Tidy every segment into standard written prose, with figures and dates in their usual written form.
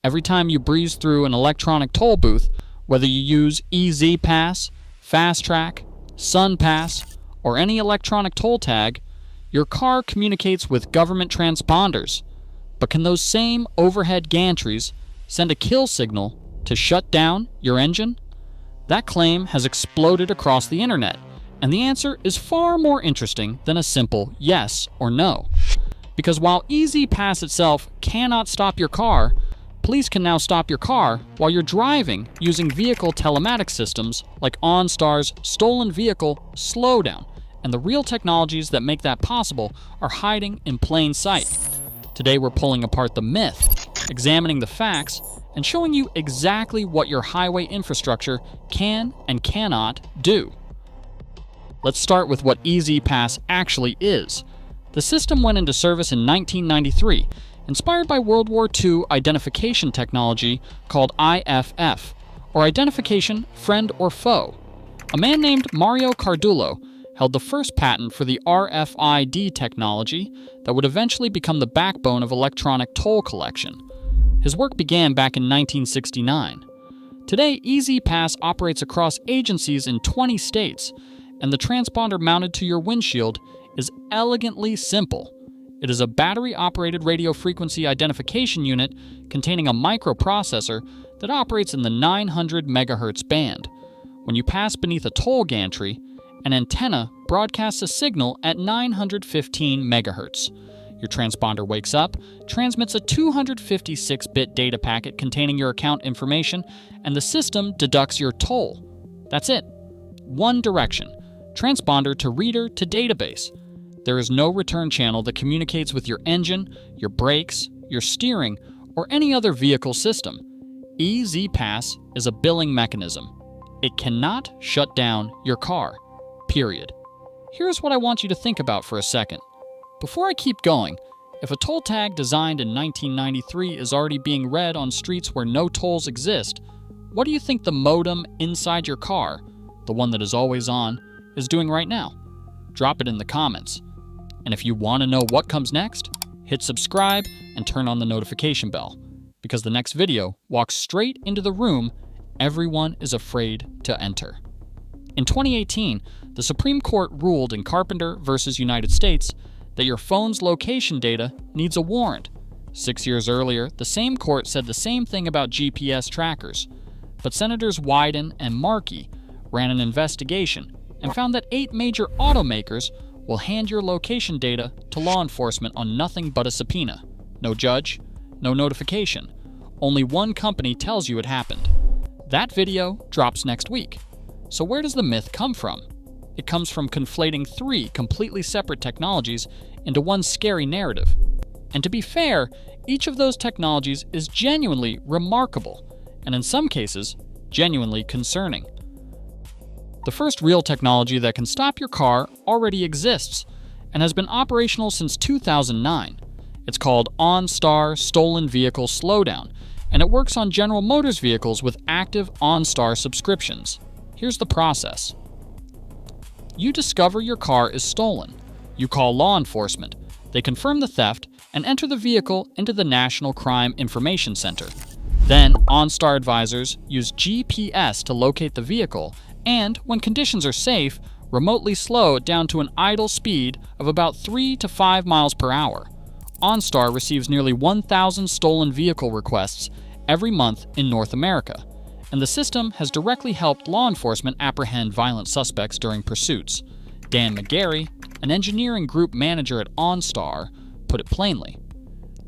Every time you breeze through an electronic toll booth, whether you use EZ Pass, Fast Track, Sun Pass, or any electronic toll tag, your car communicates with government transponders. But can those same overhead gantries send a kill signal to shut down your engine? That claim has exploded across the internet, and the answer is far more interesting than a simple yes or no. Because while EZ Pass itself cannot stop your car, police can now stop your car while you're driving using vehicle telematics systems like OnStar's Stolen Vehicle Slowdown, and the real technologies that make that possible are hiding in plain sight. Today we're pulling apart the myth, examining the facts, and showing you exactly what your highway infrastructure can and cannot do. Let's start with what EZ Pass actually is. The system went into service in 1993, inspired by World War II identification technology called IFF, or Identification Friend or Foe. A man named Mario Cardullo held the first patent for the RFID technology that would eventually become the backbone of electronic toll collection. His work began back in 1969. Today, EZ Pass operates across agencies in 20 states, and the transponder mounted to your windshield is elegantly simple. It is a battery-operated radio frequency identification unit containing a microprocessor that operates in the 900 MHz band. When you pass beneath a toll gantry, an antenna broadcasts a signal at 915 MHz. Your transponder wakes up, transmits a 256-bit data packet containing your account information, and the system deducts your toll. That's it. One direction. Transponder to reader to database. There is no return channel that communicates with your engine, your brakes, your steering, or any other vehicle system. EZ Pass is a billing mechanism. It cannot shut down your car. Period. Here's what I want you to think about for a second. Before I keep going, if a toll tag designed in 1993 is already being read on streets where no tolls exist, what do you think the modem inside your car, the one that is always on, is doing right now? Drop it in the comments. And if you want to know what comes next, hit subscribe and turn on the notification bell, because the next video walks straight into the room everyone is afraid to enter. In 2018, the Supreme Court ruled in Carpenter v. United States that your phone's location data needs a warrant. 6 years earlier, the same court said the same thing about GPS trackers. But Senators Wyden and Markey ran an investigation and found that 8 major automakers will hand your location data to law enforcement on nothing but a subpoena. No judge, no notification. Only one company tells you it happened. That video drops next week. So where does the myth come from? It comes from conflating 3 completely separate technologies into one scary narrative. And to be fair, each of those technologies is genuinely remarkable, and in some cases, genuinely concerning. The first real technology that can stop your car already exists and has been operational since 2009. It's called OnStar Stolen Vehicle Slowdown, and it works on General Motors vehicles with active OnStar subscriptions. Here's the process. You discover your car is stolen. You call law enforcement. They confirm the theft and enter the vehicle into the National Crime Information Center. Then, OnStar advisors use GPS to locate the vehicle and, when conditions are safe, remotely slow it down to an idle speed of about 3 to 5 miles per hour. OnStar receives nearly 1,000 stolen vehicle requests every month in North America, and the system has directly helped law enforcement apprehend violent suspects during pursuits. Dan McGarry, an engineering group manager at OnStar, put it plainly.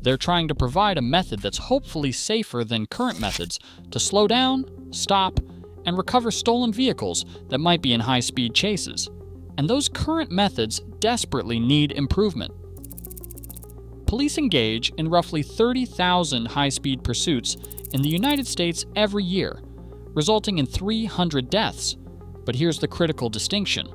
They're trying to provide a method that's hopefully safer than current methods to slow down, stop, and recover stolen vehicles that might be in high-speed chases. And those current methods desperately need improvement. Police engage in roughly 30,000 high-speed pursuits in the United States every year, resulting in 300 deaths. But here's the critical distinction.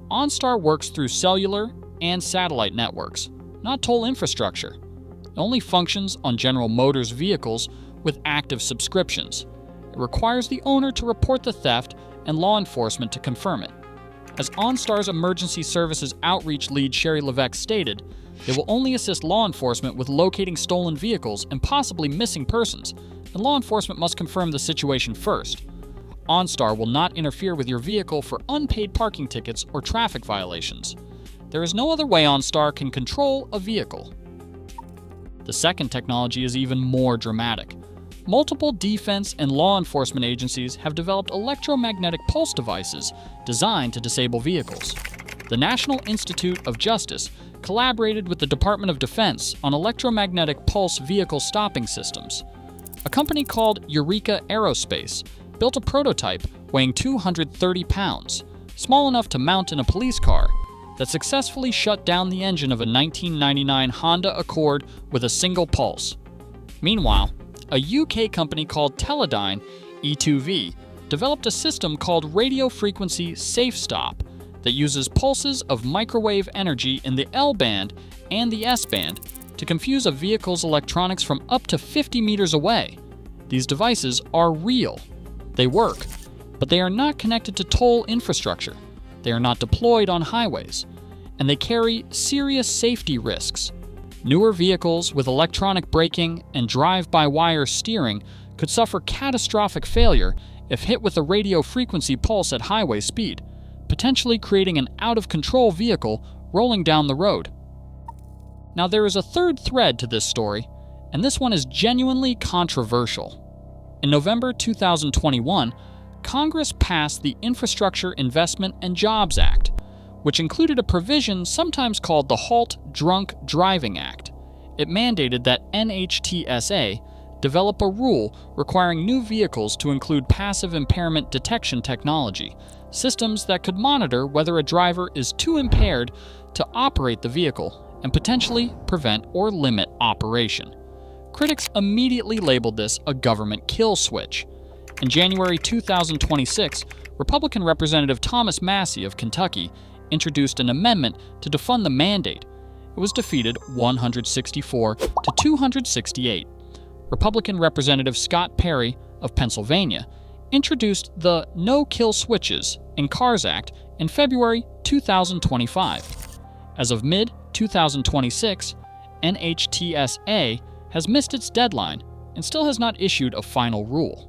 OnStar works through cellular and satellite networks, not toll infrastructure. It only functions on General Motors vehicles with active subscriptions. It requires the owner to report the theft and law enforcement to confirm it. As OnStar's emergency services outreach lead Sherry Levesque stated, they will only assist law enforcement with locating stolen vehicles and possibly missing persons, then law enforcement must confirm the situation first. OnStar will not interfere with your vehicle for unpaid parking tickets or traffic violations. There is no other way OnStar can control a vehicle. The second technology is even more dramatic. Multiple defense and law enforcement agencies have developed electromagnetic pulse devices designed to disable vehicles. The National Institute of Justice collaborated with the Department of Defense on electromagnetic pulse vehicle stopping systems. A company called Eureka Aerospace built a prototype weighing 230 pounds, small enough to mount in a police car, that successfully shut down the engine of a 1999 Honda Accord with a single pulse. Meanwhile, a UK company called Teledyne E2V developed a system called Radio Frequency Safe Stop that uses pulses of microwave energy in the L band and the S band to confuse a vehicle's electronics from up to 50 meters away. These devices are real. They work, but they are not connected to toll infrastructure. They are not deployed on highways, and they carry serious safety risks. Newer vehicles with electronic braking and drive-by-wire steering could suffer catastrophic failure if hit with a radio frequency pulse at highway speed, potentially creating an out-of-control vehicle rolling down the road. Now, there is a third thread to this story, and this one is genuinely controversial. In November 2021, Congress passed the Infrastructure Investment and Jobs Act, which included a provision sometimes called the Halt Drunk Driving Act. It mandated that NHTSA develop a rule requiring new vehicles to include passive impairment detection technology, systems that could monitor whether a driver is too impaired to operate the vehicle and potentially prevent or limit operation. Critics immediately labeled this a government kill switch. In January 2026, Republican Representative Thomas Massie of Kentucky introduced an amendment to defund the mandate. It was defeated 164 to 268. Republican Representative Scott Perry of Pennsylvania introduced the No Kill Switches in Cars Act in February 2025. As of mid-2026, NHTSA has missed its deadline and still has not issued a final rule.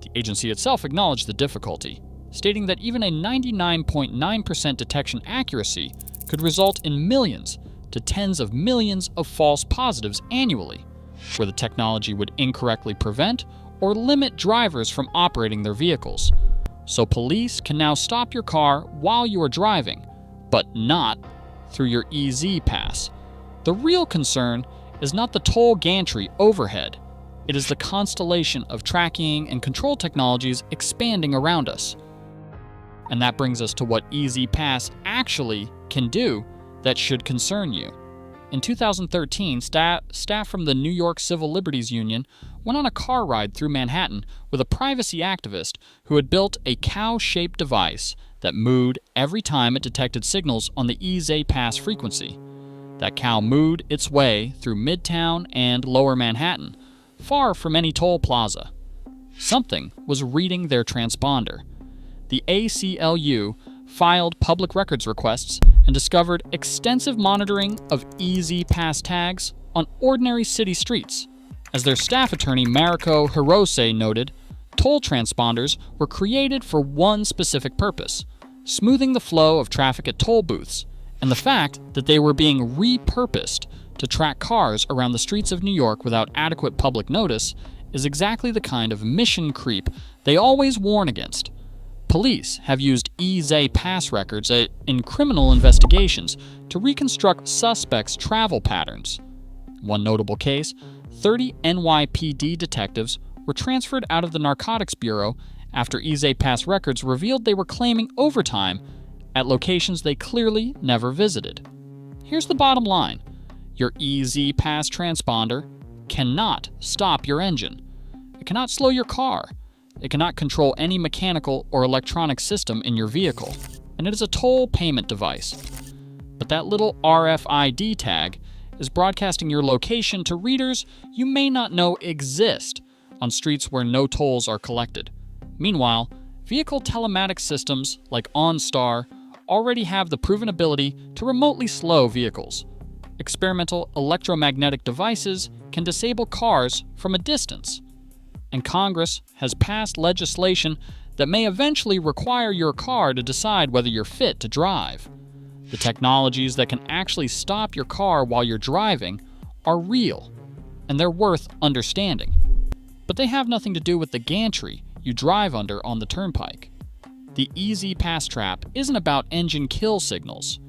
The agency itself acknowledged the difficulty, stating that even a 99.9% detection accuracy could result in millions to tens of millions of false positives annually, where the technology would incorrectly prevent or limit drivers from operating their vehicles. So police can now stop your car while you are driving, but not through your EZ pass. The real concern is not the toll gantry overhead. It is the constellation of tracking and control technologies expanding around us. And that brings us to what EZ Pass actually can do that should concern you. In 2013, staff from the New York Civil Liberties Union went on a car ride through Manhattan with a privacy activist who had built a cow-shaped device that mooed every time it detected signals on the EZ Pass frequency. That cow mooed its way through Midtown and Lower Manhattan, far from any toll plaza. Something was reading their transponder. The ACLU filed public records requests and discovered extensive monitoring of EZ Pass tags on ordinary city streets. As their staff attorney Mariko Hirose noted, toll transponders were created for one specific purpose: smoothing the flow of traffic at toll booths, and the fact that they were being repurposed to track cars around the streets of New York without adequate public notice is exactly the kind of mission creep they always warn against. Police have used EZ Pass records in criminal investigations to reconstruct suspects' travel patterns. One notable case, 30 NYPD detectives were transferred out of the Narcotics Bureau after EZ Pass records revealed they were claiming overtime at locations they clearly never visited. Here's the bottom line. Your EZ Pass transponder cannot stop your engine. It cannot slow your car. It cannot control any mechanical or electronic system in your vehicle. And it is a toll payment device. But that little RFID tag is broadcasting your location to readers you may not know exist on streets where no tolls are collected. Meanwhile, vehicle telematics systems like OnStar already have the proven ability to remotely slow vehicles. Experimental electromagnetic devices can disable cars from a distance. and Congress has passed legislation that may eventually require your car to decide whether you're fit to drive. The technologies that can actually stop your car while you're driving are real, and they're worth understanding. But they have nothing to do with the gantry you drive under on the turnpike. The EZ Pass Trap isn't about engine kill signals.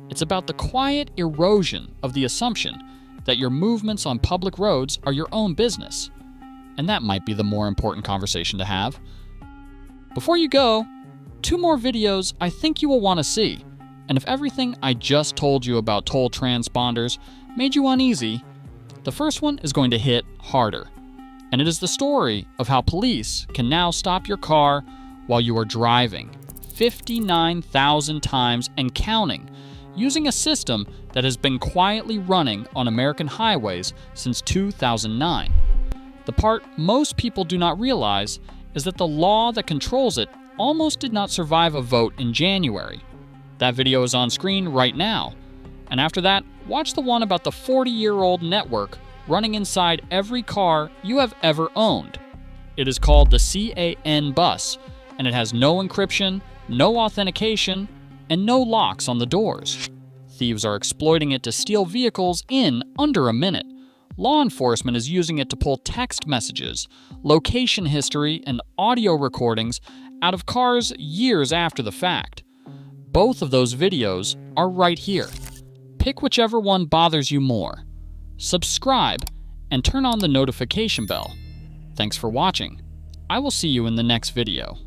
It's about the quiet erosion of the assumption that your movements on public roads are your own business. And that might be the more important conversation to have. Before you go, 2 more videos I think you will want to see. And if everything I just told you about toll transponders made you uneasy, the first one is going to hit harder. And it is the story of how police can now stop your car while you are driving 59,000 times and counting, using a system that has been quietly running on American highways since 2009. The part most people do not realize is that the law that controls it almost did not survive a vote in January. That video is on screen right now. And after that, watch the one about the 40-year-old network running inside every car you have ever owned. It is called the CAN bus, and it has no encryption, no authentication, and no locks on the doors. Thieves are exploiting it to steal vehicles in under a minute. Law enforcement is using it to pull text messages, location history, and audio recordings out of cars years after the fact. Both of those videos are right here. Pick whichever one bothers you more. Subscribe and turn on the notification bell. Thanks for watching. I will see you in the next video.